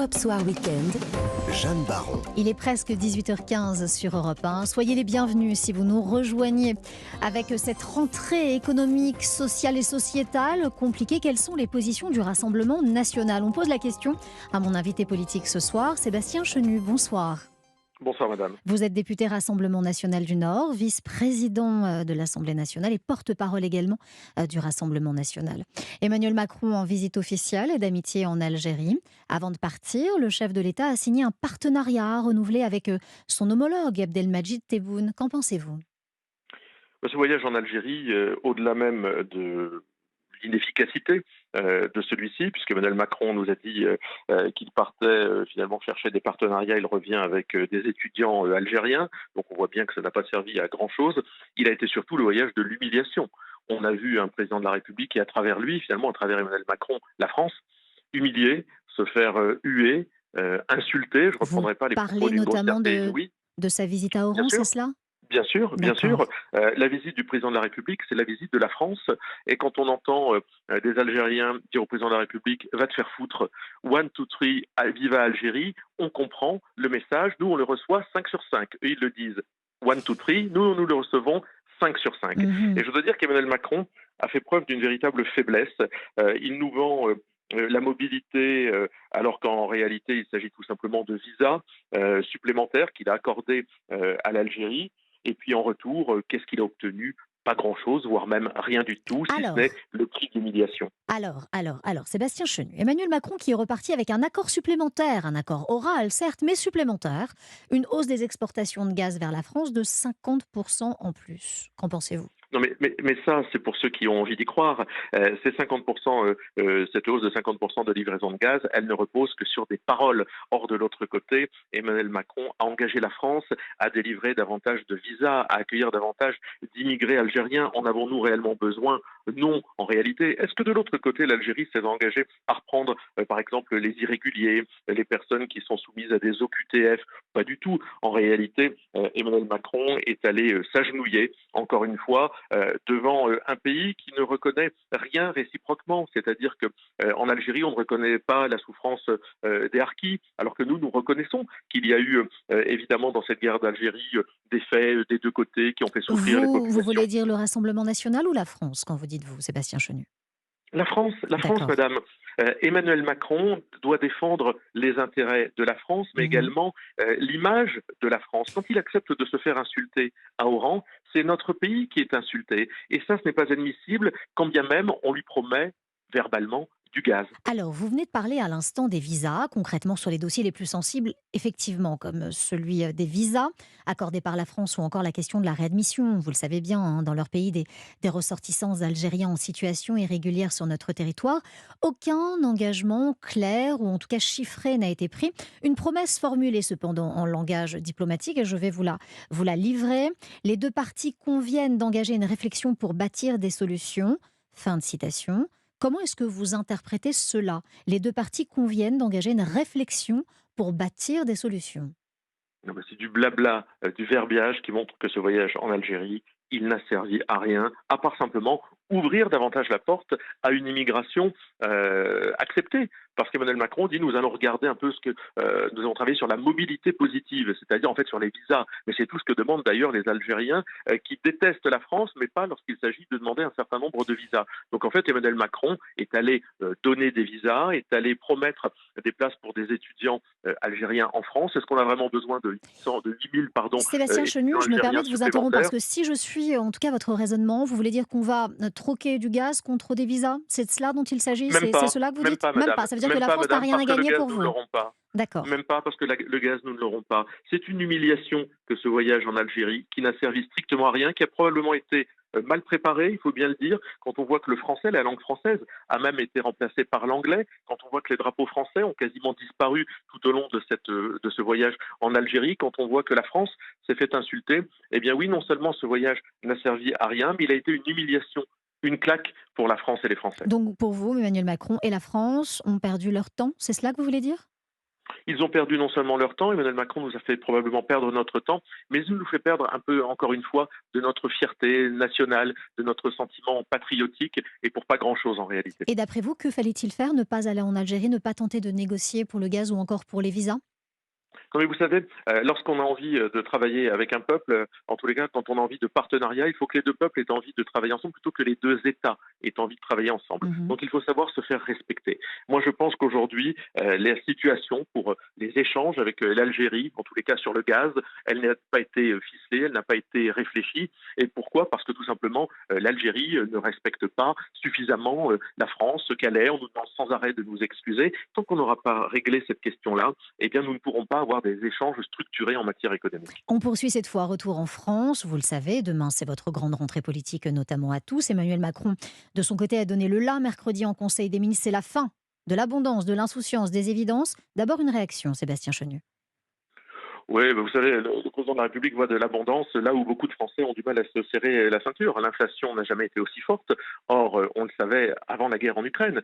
Europe Soir Weekend. Jeanne Baron. Il est presque 18h15 sur Europe 1. Soyez les bienvenus si vous nous rejoignez. Avec cette rentrée économique, sociale et sociétale compliquée, quelles sont les positions du Rassemblement national? On pose la question à mon invité politique ce soir, Sébastien Chenu. Bonsoir. Bonsoir madame. Vous êtes député Rassemblement national du Nord, vice-président de l'Assemblée nationale et porte-parole également du Rassemblement national. Emmanuel Macron en visite officielle et d'amitié en Algérie. Avant de partir, le chef de l'État a signé un partenariat renouvelé avec son homologue Abdelmadjid Tebboune. Qu'en pensez-vous? Ce voyage en Algérie, au-delà même de l'inefficacité de celui-ci, puisque Emmanuel Macron nous a dit qu'il partait finalement chercher des partenariats, il revient avec des étudiants algériens, donc on voit bien que ça n'a pas servi à grand-chose. Il a été surtout le voyage de l'humiliation. On a vu un président de la République et à travers lui, finalement à travers Emmanuel Macron, la France, humiliée, se faire huer, insulter. Je ne reprendrai pas les propos d'une grossièreté. Notamment Oui, de sa visite à Oran, c'est cela? bien sûr, bien sûr. La visite du président de la République, c'est la visite de la France. Et quand on entend des Algériens dire au président de la République « va te faire foutre, 1, 2, 3, viva Algérie », on comprend le message. Nous, on le reçoit 5 sur 5. Eux, ils le disent 1, 2, 3. Nous le recevons 5 sur 5. Et je dois dire qu'Emmanuel Macron a fait preuve d'une véritable faiblesse. Il nous vend la mobilité, alors qu'en réalité, il s'agit tout simplement de visas supplémentaires qu'il a accordés à l'Algérie. Et puis en retour, qu'est-ce qu'il a obtenu? Pas grand-chose, voire même rien du tout, si ce n'est le prix de l'humiliation. Alors, Sébastien Chenu, Emmanuel Macron qui est reparti avec un accord supplémentaire, un accord oral certes, mais supplémentaire, une hausse des exportations de gaz vers la France de 50% en plus. Qu'en pensez-vous? Non, mais ça, c'est pour ceux qui ont envie d'y croire. Ces 50%, cette hausse de 50% de livraison de gaz, elle ne repose que sur des paroles. Or, de l'autre côté, Emmanuel Macron a engagé la France à délivrer davantage de visas, à accueillir davantage d'immigrés algériens. En avons-nous réellement besoin? Non, en réalité. Est-ce que de l'autre côté, l'Algérie s'est engagée à reprendre, par exemple, les irréguliers, les personnes qui sont soumises à des OQTF? Pas du tout. En réalité, Emmanuel Macron est allé s'agenouiller, encore une fois, devant un pays qui ne reconnaît rien réciproquement. C'est-à-dire qu'en Algérie, on ne reconnaît pas la souffrance des harkis, alors que nous reconnaissons qu'il y a eu, évidemment, dans cette guerre d'Algérie, des faits des deux côtés qui ont fait souffrir les populations. Vous voulez dire le Rassemblement national ou la France, quand vous dites vous, Sébastien Chenu? La France, madame. Emmanuel Macron doit défendre les intérêts de la France, mais également l'image de la France. Quand il accepte de se faire insulter à Oran, c'est notre pays qui est insulté. Et ça, ce n'est pas admissible, quand bien même on lui promet verbalement du gaz. Alors, vous venez de parler à l'instant des visas, concrètement sur les dossiers les plus sensibles, effectivement, comme celui des visas accordés par la France ou encore la question de la réadmission. Vous le savez bien, hein, dans leur pays, des ressortissants algériens en situation irrégulière sur notre territoire. Aucun engagement clair ou en tout cas chiffré n'a été pris. Une promesse formulée cependant en langage diplomatique, et je vais vous la livrer. Les deux parties conviennent d'engager une réflexion pour bâtir des solutions. Fin de citation. Comment est-ce que vous interprétez cela? Les deux parties conviennent d'engager une réflexion pour bâtir des solutions. C'est du blabla, du verbiage qui montre que ce voyage en Algérie, il n'a servi à rien, à part simplement ouvrir davantage la porte à une immigration acceptée. Parce qu'Emmanuel Macron dit nous allons regarder un peu ce que nous avons travaillé sur la mobilité positive, c'est-à-dire en fait sur les visas. Mais c'est tout ce que demandent d'ailleurs les Algériens qui détestent la France, mais pas lorsqu'il s'agit de demander un certain nombre de visas. Donc en fait Emmanuel Macron est allé donner des visas, est allé promettre des places pour des étudiants algériens en France. Est-ce qu'on a vraiment besoin de 8 000 Sébastien Chenu, je me permets de vous interrompre parce que si je suis en tout cas votre raisonnement, vous voulez dire qu'on va troquer du gaz contre des visas? C'est de cela dont il s'agit? C'est cela que vous dites? Même pas. Ça veut dire que la France n'a rien à gagner pour vous? D'accord. Même pas, parce que le gaz, nous ne l'aurons pas. C'est une humiliation que ce voyage en Algérie, qui n'a servi strictement à rien, qui a probablement été mal préparé, il faut bien le dire, quand on voit que le français, la langue française, a même été remplacée par l'anglais, quand on voit que les drapeaux français ont quasiment disparu tout au long de ce voyage en Algérie, quand on voit que la France s'est fait insulter, eh bien oui, non seulement ce voyage n'a servi à rien, mais il a été une humiliation, une claque pour la France et les Français. Donc pour vous, Emmanuel Macron et la France ont perdu leur temps, c'est cela que vous voulez dire? Ils ont perdu non seulement leur temps, Emmanuel Macron nous a fait probablement perdre notre temps, mais il nous fait perdre un peu, encore une fois, de notre fierté nationale, de notre sentiment patriotique, et pour pas grand-chose en réalité. Et d'après vous, que fallait-il faire? Ne pas aller en Algérie, ne pas tenter de négocier pour le gaz ou encore pour les visas? Non mais vous savez, lorsqu'on a envie de travailler avec un peuple, en tous les cas, quand on a envie de partenariat, il faut que les 2 peuples aient envie de travailler ensemble plutôt que les 2 États aient envie de travailler ensemble. Mmh. Donc il faut savoir se faire respecter. Moi je pense qu'aujourd'hui, la situation pour les échanges avec l'Algérie, en tous les cas sur le gaz, elle n'a pas été ficelée, elle n'a pas été réfléchie. Et pourquoi? Parce que tout simplement, l'Algérie ne respecte pas suffisamment la France, ce qu'elle est. On nous demande sans arrêt de nous excuser. Tant qu'on n'aura pas réglé cette question-là, eh bien nous ne pourrons pas avoir des échanges structurés en matière économique. On poursuit cette fois, retour en France. Vous le savez, demain c'est votre grande rentrée politique, notamment à tous. Emmanuel Macron, de son côté, a donné le la mercredi en Conseil des ministres. C'est la fin de l'abondance, de l'insouciance, des évidences. D'abord une réaction, Sébastien Chenu. Oui, vous savez, le président de la République voit de l'abondance là où beaucoup de Français ont du mal à se serrer la ceinture. L'inflation n'a jamais été aussi forte. Or, on le savait avant la guerre en Ukraine.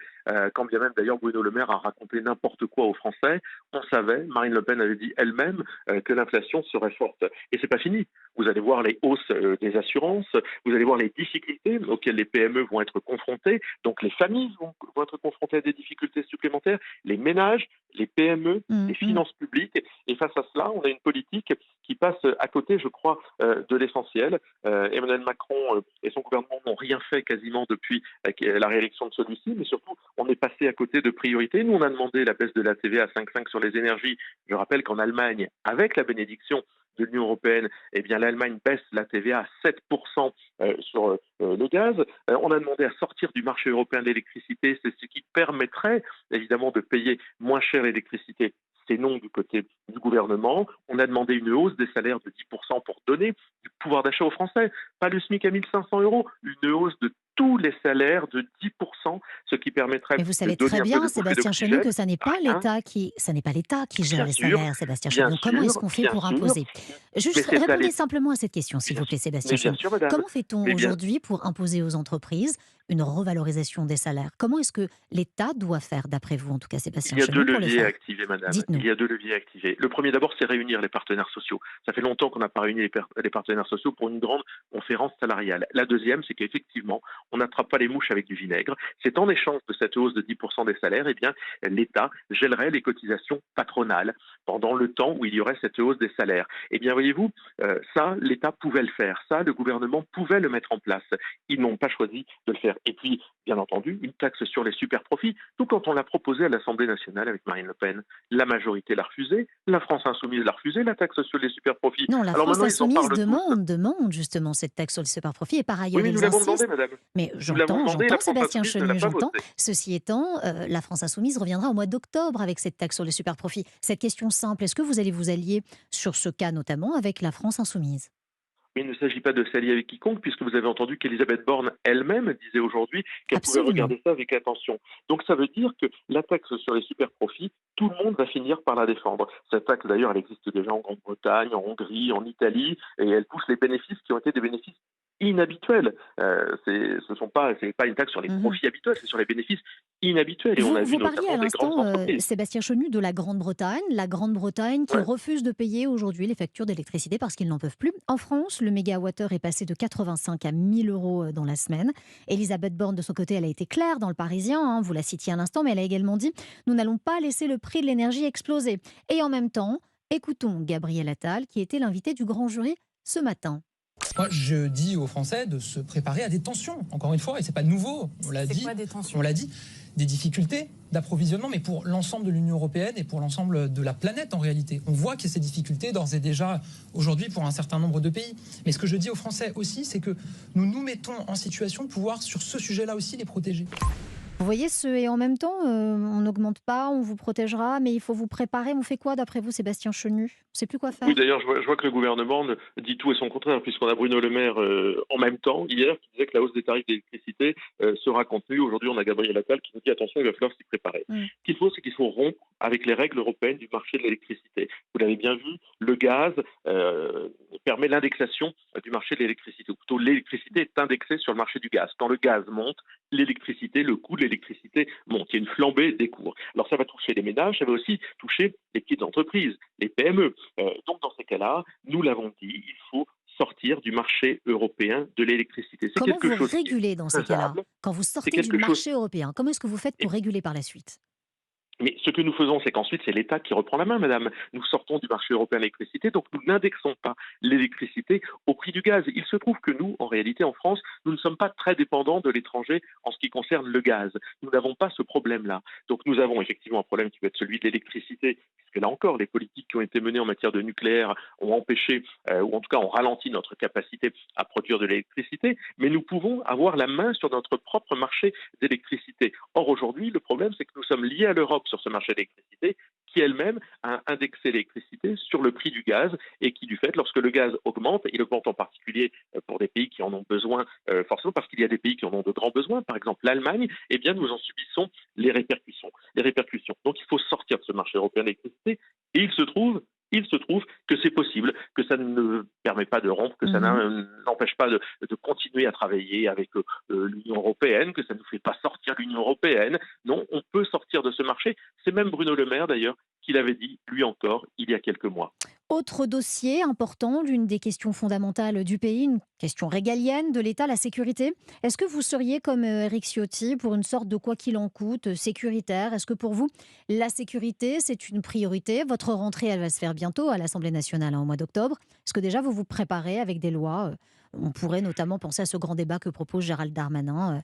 Quand bien même d'ailleurs Bruno Le Maire a raconté n'importe quoi aux Français, on savait, Marine Le Pen avait dit elle-même que l'inflation serait forte. Et c'est pas fini. Vous allez voir les hausses des assurances, vous allez voir les difficultés auxquelles les PME vont être confrontées. Donc les familles vont être confrontées à des difficultés supplémentaires, les ménages, les PME, Mmh, les mmh. finances publiques. Et face à cela, on a une politique qui passe à côté, je crois, de l'essentiel. Emmanuel Macron et son gouvernement n'ont rien fait quasiment depuis la réélection de celui-ci, mais surtout, on est passé à côté de priorités. Nous, on a demandé la baisse de la TVA à 5,5 sur les énergies. Je rappelle qu'en Allemagne, avec la bénédiction de l'Union européenne, eh bien l'Allemagne baisse la TVA à 7% sur le gaz. On a demandé à sortir du marché européen de l'électricité, c'est ce qui permettrait évidemment de payer moins cher l'électricité. C'est non du côté du gouvernement. On a demandé une hausse des salaires de 10% pour donner du pouvoir d'achat aux Français. Pas le SMIC à 1 500 euros, une hausse de tous les salaires de 10%, ce qui permettrait Mais vous de savez donner très un peu de bien, bouffée Sébastien Chenu, d'oxygène. que Rien, ça n'est pas l'État qui gère bien les sûr, salaires, Sébastien Chenu. bien Donc comment est-ce sûr, qu'on fait bien pour sûr, imposer? mais Juste c'est répondez allé, simplement à cette question, s'il bien vous plaît, sûr, Sébastien mais bien Chenu. sûr, madame, Comment fait-on mais bien, aujourd'hui pour imposer aux entreprises une revalorisation des salaires? Comment est-ce que l'État doit faire, d'après vous, en tout cas, il Sébastien y a 2 Chenu, pour le leviers à faire? activer, madame. Il Dites-nous. y a 2 leviers à activer. Le premier d'abord, c'est réunir les partenaires sociaux. Ça fait longtemps qu'on n'a pas réuni les partenaires sociaux pour une grande conférence salariale. La deuxième, c'est qu'effectivement, on n'attrape pas les mouches avec du vinaigre. C'est en échange de cette hausse de 10% des salaires, eh bien, l'État gèlerait les cotisations patronales pendant le temps où il y aurait cette hausse des salaires. Eh bien, voyez-vous, ça, l'État pouvait le faire. Ça, le gouvernement pouvait le mettre en place. Ils n'ont pas choisi de le faire. Et puis, bien entendu, une taxe sur les super profits, tout quand on l'a proposé à l'Assemblée nationale avec Marine Le Pen. La majorité l'a refusé, la France insoumise l'a refusé, la taxe sur les super profits. Non, la Alors France maintenant, ils en insoumise parlent tous. demande justement cette taxe sur les superprofits et par Oui, ailleurs mais nous ils l'avons demandé, insistent. madame. Mais Nous l'avons demandé et la j'entends France Sébastien insoumise ne l'a Chenu, pas j'entends. voté. Ceci étant, la France insoumise reviendra au mois d'octobre avec cette taxe sur les superprofits. Cette question simple, est-ce que vous allez vous allier sur ce cas notamment avec la France insoumise? Mais il ne s'agit pas de s'allier avec quiconque, puisque vous avez entendu qu'Elisabeth Borne elle-même disait aujourd'hui qu'elle pouvait Absolument. regarder ça avec attention. Donc ça veut dire que la taxe sur les super profits, tout le monde va finir par la défendre. Cette taxe d'ailleurs, elle existe déjà en Grande-Bretagne, en Hongrie, en Italie, et elle touche les bénéfices qui ont été des bénéfices inhabituels. C'est pas une taxe sur les Mhm. profits habituels, c'est sur les bénéfices inhabituels. Et on Vous, a vu vous parliez à notamment des grandes l'instant, entreprises. Sébastien Chenu, de la Grande-Bretagne qui Ouais. refuse de payer aujourd'hui les factures d'électricité parce qu'ils n'en peuvent plus. En France, le mégawattheure est passé de 85 à 1000 euros dans la semaine. Elisabeth Borne, de son côté, elle a été claire dans le Parisien, hein, vous la citiez à l'instant, mais elle a également dit: nous n'allons pas laisser le prix de l'énergie exploser. Et en même temps, écoutons Gabriel Attal, qui était l'invité du grand jury ce matin. Moi, je dis aux Français de se préparer à des tensions, encore une fois, et c'est pas nouveau, on l'a dit, Quoi des tensions? on l'a dit, des difficultés d'approvisionnement, mais pour l'ensemble de l'Union européenne et pour l'ensemble de la planète en réalité. On voit qu'il y a ces difficultés d'ores et déjà aujourd'hui pour un certain nombre de pays. Mais ce que je dis aux Français aussi, c'est que nous nous mettons en situation de pouvoir, sur ce sujet-là aussi, les protéger. Vous voyez ce et en même temps, on n'augmente pas, on vous protégera, mais il faut vous préparer. On fait quoi d'après vous, Sébastien Chenu? On ne sait plus quoi Oui, faire. d'ailleurs, je vois que le gouvernement dit tout et son contraire, puisqu'on a Bruno Le Maire en même temps, hier, qui disait que la hausse des tarifs d'électricité sera contenue. Aujourd'hui, on a Gabriel Attal qui nous dit attention, il va falloir s'y préparer. Mm. Ce qu'il faut, c'est qu'il faut rompre avec les règles européennes du marché de l'électricité. Vous l'avez bien vu, le gaz permet l'indexation du marché de l'électricité, ou plutôt l'électricité est indexée sur le marché du gaz. Quand le gaz monte, l'électricité, le coût de l'électricité monte. Il y a une flambée des cours. Alors ça va toucher les ménages, ça va aussi toucher les petites entreprises, les PME. Donc dans ces cas-là, nous l'avons dit, il faut sortir du marché européen de l'électricité. C'est Comment quelque vous chose qui est régulez dans ces cas-là? faisable, Quand vous c'est sortez du quelque chose. marché européen, comment est-ce que vous faites pour réguler par la suite? Mais ce que nous faisons, c'est qu'ensuite, c'est l'État qui reprend la main, madame. Nous sortons du marché européen de l'électricité, donc nous n'indexons pas l'électricité au prix du gaz. Il se trouve que nous, en réalité, en France, nous ne sommes pas très dépendants de l'étranger en ce qui concerne le gaz. Nous n'avons pas ce problème-là. Donc nous avons effectivement un problème qui peut être celui de l'électricité, puisque là encore, les politiques qui ont été menées en matière de nucléaire ont empêché, ou en tout cas ont ralenti notre capacité à produire de l'électricité, mais nous pouvons avoir la main sur notre propre marché d'électricité. Or, aujourd'hui, le problème, c'est que nous sommes liés à l'Europe sur ce marché d'électricité qui elle-même a indexé l'électricité sur le prix du gaz et qui, du fait, lorsque le gaz augmente, il augmente en particulier pour des pays qui en ont besoin, forcément parce qu'il y a des pays qui en ont de grands besoins, par exemple l'Allemagne, eh bien nous en subissons les répercussions. Les répercussions. Donc il faut sortir de ce marché européen d'électricité et il se trouve que c'est possible, que ça ne permet pas de rompre, que ça Mmh. n'empêche pas de continuer à travailler avec l'Union européenne, que ça ne nous fait pas sortir de l'Union européenne. Non, on peut sortir de ce marché. C'est même Bruno Le Maire, d'ailleurs, qui l'avait dit, lui encore, il y a quelques mois. Autre dossier important, l'une des questions fondamentales du pays, une question régalienne de l'État, la sécurité. Est-ce que vous seriez comme Éric Ciotti pour une sorte de quoi qu'il en coûte sécuritaire? Est-ce que pour vous, la sécurité, c'est une priorité? Votre rentrée, elle va se faire bientôt à l'Assemblée nationale au mois d'octobre. Est-ce que déjà vous vous préparez avec des lois? On pourrait notamment penser à ce grand débat que propose Gérald Darmanin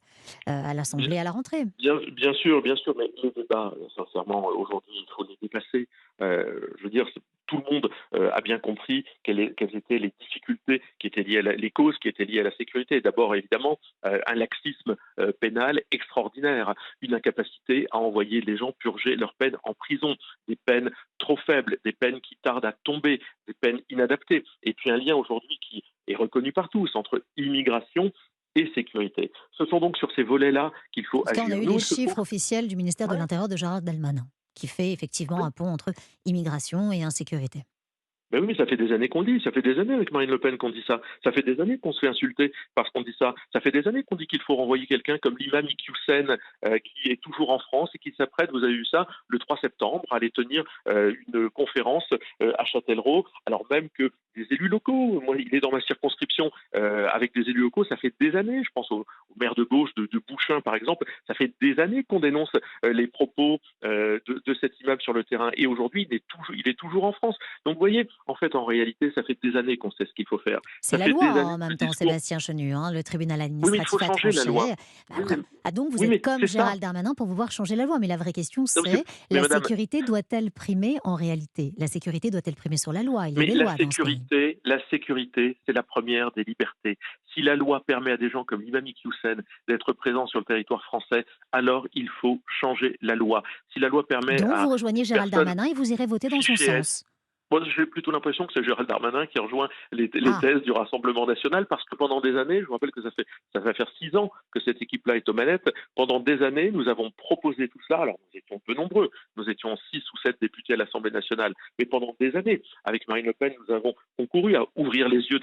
à l'Assemblée à la rentrée. Bien sûr, mais les débats, sincèrement, aujourd'hui, il faut les dépasser. Je veux dire, tout le monde a bien compris quelles étaient les difficultés qui étaient liées les causes qui étaient liées à la sécurité. D'abord, évidemment, un laxisme pénal extraordinaire, une incapacité à envoyer les gens purger leur peine en prison, des peines trop faibles, des peines qui tardent à tomber, des peines inadaptées. Et puis un lien aujourd'hui qui est reconnu par tous entre immigration et sécurité. Ce sont donc sur ces volets-là qu'il faut En tout cas, on a agir. eu Nous, les il se trouve. chiffres officiels du ministère de Ouais, l'Intérieur de Gérald Darmanin, qui fait effectivement ouais. un pont entre immigration et insécurité. Ben oui, mais ça fait des années qu'on le dit, ça fait des années avec Marine Le Pen qu'on dit ça, ça fait des années qu'on se fait insulter parce qu'on dit ça, ça fait des années qu'on dit qu'il faut renvoyer quelqu'un comme l'imam Iqiyoussen qui est toujours en France et qui s'apprête, vous avez vu ça, le 3 septembre, à aller tenir une conférence à Châtellerault, alors même que des élus locaux, moi il est dans ma circonscription avec des élus locaux, ça fait des années, je pense au maire de gauche de Bouchain par exemple, ça fait des années qu'on dénonce les propos de cet imam sur le terrain et aujourd'hui il est toujours en France. Donc vous voyez, en fait, en réalité, ça fait des années qu'on sait ce qu'il faut faire. C'est Ça la fait loi des années en que même ce temps, discours. Sébastien Chenu. Le tribunal Oui, mais il faut administratif a changer la tranché. loi. Oui, mais, Donc vous oui, êtes mais comme c'est ça. Gérald Darmanin pour pouvoir changer la loi. Mais la vraie question, Non, c'est mais la madame, sécurité doit-elle primer en réalité? La sécurité doit-elle primer sur la loi? Il y a mais des lois dans ce pays. la sécurité, c'est la première des libertés. Si la loi permet à des gens comme l'imam Iqiyoussen d'être présents sur le territoire français, alors il faut changer la loi. Si la loi permet Donc à vous rejoignez une Gérald personne Darmanin et vous irez voter dans son fichée S. sens. Moi, j'ai plutôt l'impression que c'est Gérald Darmanin qui rejoint les Ah, thèses du Rassemblement national parce que pendant des années, je vous rappelle que ça va faire 6 ans que cette équipe-là est aux manettes. Pendant des années, nous avons proposé tout cela. Alors, nous étions peu nombreux. Nous étions 6 ou 7 députés à l'Assemblée nationale. Mais pendant des années, avec Marine Le Pen, nous avons concouru à ouvrir les yeux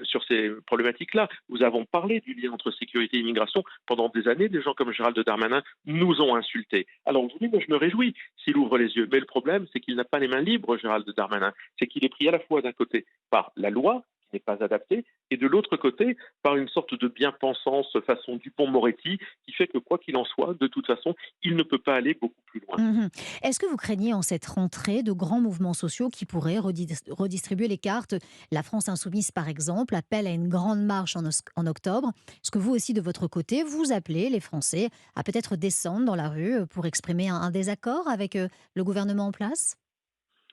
sur ces problématiques-là. Nous avons parlé du lien entre sécurité et immigration. Pendant des années, des gens comme Gérald Darmanin nous ont insultés. Alors, je vous dis, moi, je me réjouis s'il ouvre les yeux. Mais le problème, c'est qu'il n'a pas les mains libres, Gérald Darmanin. C'est qu'il est pris à la fois d'un côté par la loi, qui n'est pas adaptée, et de l'autre côté, par une sorte de bien-pensance façon Dupond-Moretti, qui fait que quoi qu'il en soit, de toute façon, il ne peut pas aller beaucoup plus loin. mhm. Est-ce que vous craignez en cette rentrée de grands mouvements sociaux qui pourraient redistribuer les cartes? La France insoumise, par exemple, appelle à une grande marche en octobre. Est-ce que vous aussi, de votre côté, vous appelez les Français à peut-être descendre dans la rue pour exprimer un désaccord avec le gouvernement en place?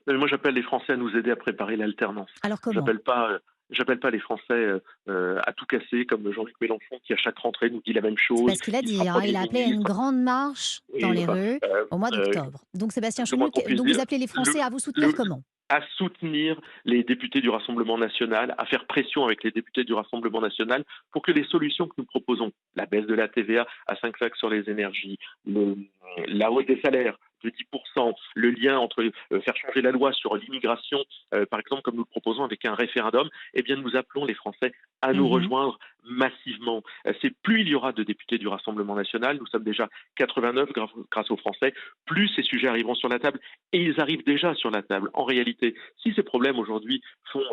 Moi, j'appelle les Français à nous aider à préparer l'alternance. Alors comment? J'appelle pas, euh, j'appelle pas les Français à tout casser comme Jean-Luc Mélenchon qui à chaque rentrée nous dit la même C'est pas chose. ce qu'il a Il sera dit, hein. Il Premier a appelé à une ministre. grande marche dans Et les enfin, rues euh, au mois euh, d'octobre. Donc Sébastien c'est moins Chenu, qu'on puisse donc vous dire. appelez les Le, Français à vous soutenir le, comment? à soutenir les députés du Rassemblement national, à faire pression avec les députés du Rassemblement national pour que les solutions que nous proposons, la baisse de la TVA à 5 sur les énergies, la hausse des salaires, de 10%, le lien entre faire changer la loi sur l'immigration, par exemple, comme nous le proposons avec un référendum, eh bien, nous appelons les Français à nous Mhm. rejoindre massivement. C'est plus il y aura de députés du Rassemblement national, nous sommes déjà 89 grâce aux Français, plus ces sujets arriveront sur la table, et ils arrivent déjà sur la table. En réalité, si ces problèmes aujourd'hui font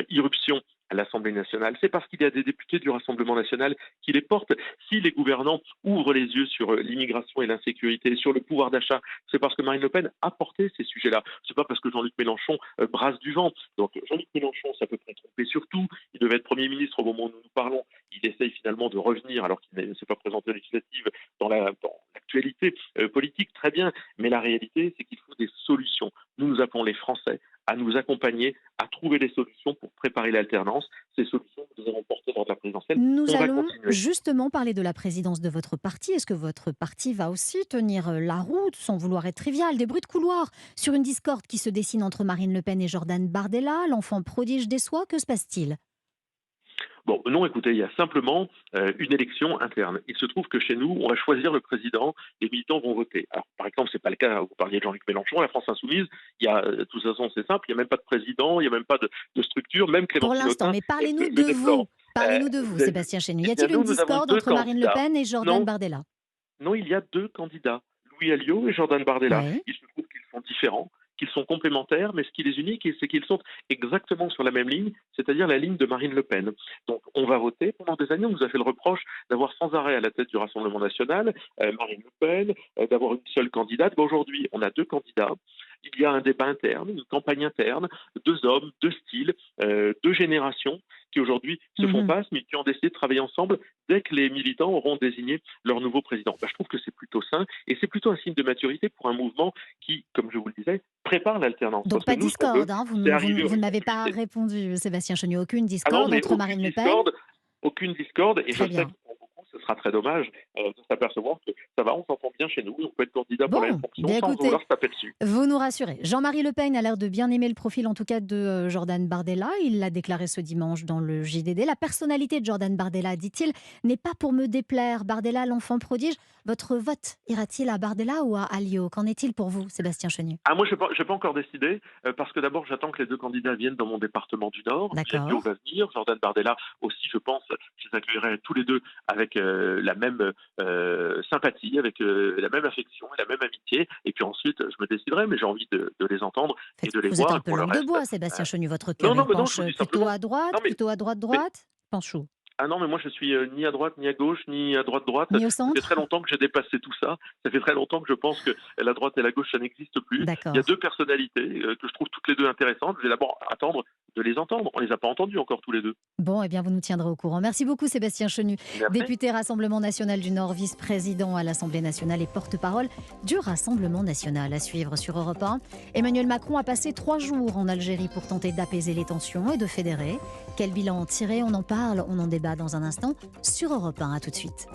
irruption à l'Assemblée nationale, c'est parce qu'il y a des députés du Rassemblement national qui les portent. Si les gouvernants ouvrent les yeux sur l'immigration et l'insécurité, sur le pouvoir d'achat, c'est parce que Marine Le Pen a porté ces sujets-là. C'est pas parce que Jean-Luc Mélenchon brasse du vent. Donc Jean-Luc Mélenchon, ça peut pas tromper surtout. Il devait être Premier ministre au moment où nous parlons. Il essaye finalement de revenir, alors qu'il ne s'est pas présenté aux législatives, dans l'actualité politique, très bien. Mais la réalité, c'est qu'il faut des solutions. Nous appelons les Français à nous accompagner, à trouver des solutions pour préparer l'alternance. Ces solutions que nous avons portées lors de la présidentielle, Nous on va allons continuer. justement parler de la présidence de votre parti. Est-ce que votre parti va aussi tenir la route, sans vouloir être trivial, des bruits de couloir sur une discorde qui se dessine entre Marine Le Pen et Jordan Bardella, l'enfant prodige des sois? Que se passe-t-il? Bon, non, écoutez, il y a simplement une élection interne. Il se trouve que chez nous, on va choisir le président, les militants vont voter. Alors, par exemple, c'est pas le cas, vous parliez de Jean-Luc Mélenchon, la France Insoumise, il y a, de toute façon, c'est simple, il n'y a même pas de président, il n'y a même pas de structure, même Pour Clémentine l'instant, Autain mais parlez-nous le de vous. déplore. Parlez-nous de vous, Vous avez vu. Sébastien Chenu. Y Eh bien, a-t-il une nous avons discorde deux entre Marine Le candidats. Pen et Jordan Non, Bardella? non, il y a deux candidats, Louis Alliot et Jordan Bardella. Oui. Il se trouve qu'ils sont différents, qu'ils sont complémentaires, mais ce qui les unit, c'est qu'ils sont exactement sur la même ligne, c'est-à-dire la ligne de Marine Le Pen. Donc on va voter. Pendant des années, on nous a fait le reproche d'avoir sans arrêt à la tête du Rassemblement national Marine Le Pen, d'avoir une seule candidate. Ben, aujourd'hui, on a deux candidats. Il y a un débat interne, une campagne interne, deux hommes, deux styles, deux générations qui aujourd'hui se font Mhm. face, mais qui ont décidé de travailler ensemble dès que les militants auront désigné leur nouveau président. Ben, je trouve que c'est plutôt sain et c'est plutôt un signe de maturité pour un mouvement qui, comme je vous le disais, prépare l'alternance. Donc Parce que pas de nous, ce qu'on veut, discorde, hein. c'est arriver Vous aux ne m'avez pas responsabilités. répondu, Sébastien Chenu. Aucune Ah non, discorde mais entre Marine Le Pen? aucune discorde, et je Très sais bien. que pour beaucoup, ce sera très dommage de s'apercevoir que ça va, on s'entend bien chez nous, on peut être candidat pour la même Bon, fonction bien sans écoutez, vouloir se taper dessus. vous nous rassurez. Jean-Marie Le Pen a l'air de bien aimer le profil, en tout cas, de Jordan Bardella. Il l'a déclaré ce dimanche dans le JDD. La personnalité de Jordan Bardella, dit-il, n'est pas pour me déplaire. Bardella, l'enfant prodige. Votre vote ira-t-il à Bardella ou à Alliot? Qu'en est-il pour vous, Sébastien Chenu? Ah, moi, je n'ai pas encore décidé, parce que d'abord, j'attends que les deux candidats viennent dans mon département du Nord. Alliot D'accord. va venir, Jordan Bardella aussi, je pense, je les accueillerai tous les deux avec la même sympathie, avec la même affection et la même amitié. Et puis ensuite, je me déciderai, mais j'ai envie de les entendre et de les Vous êtes voir. un Et peu pour le langue de reste, bois, Sébastien Chenu. Votre non, cœur, non, il mais non, je penche vous dis plutôt simplement. à droite, Non, plutôt à droite, mais droite? Penche où? ah non, mais moi je suis ni à droite, ni à gauche, ni à droite. Ni au Ça fait très centre? longtemps que j'ai dépassé tout ça. Ça fait très longtemps que je pense que la droite et la gauche, ça n'existe plus. Il y a D'accord. deux personnalités que je trouve toutes les deux intéressantes. Je vais d'abord attendre de les entendre. On les a pas entendus encore tous les deux. Bon, eh bien, vous nous tiendrez au courant. Merci beaucoup, Sébastien Chenu, Merci. député Rassemblement national du Nord, vice-président à l'Assemblée nationale et porte-parole du Rassemblement national. À suivre sur Europe 1. Emmanuel Macron a passé 3 jours en Algérie pour tenter d'apaiser les tensions et de fédérer. Quel bilan tirer? On en parle, on en débat dans un instant sur Europe 1. À tout de suite.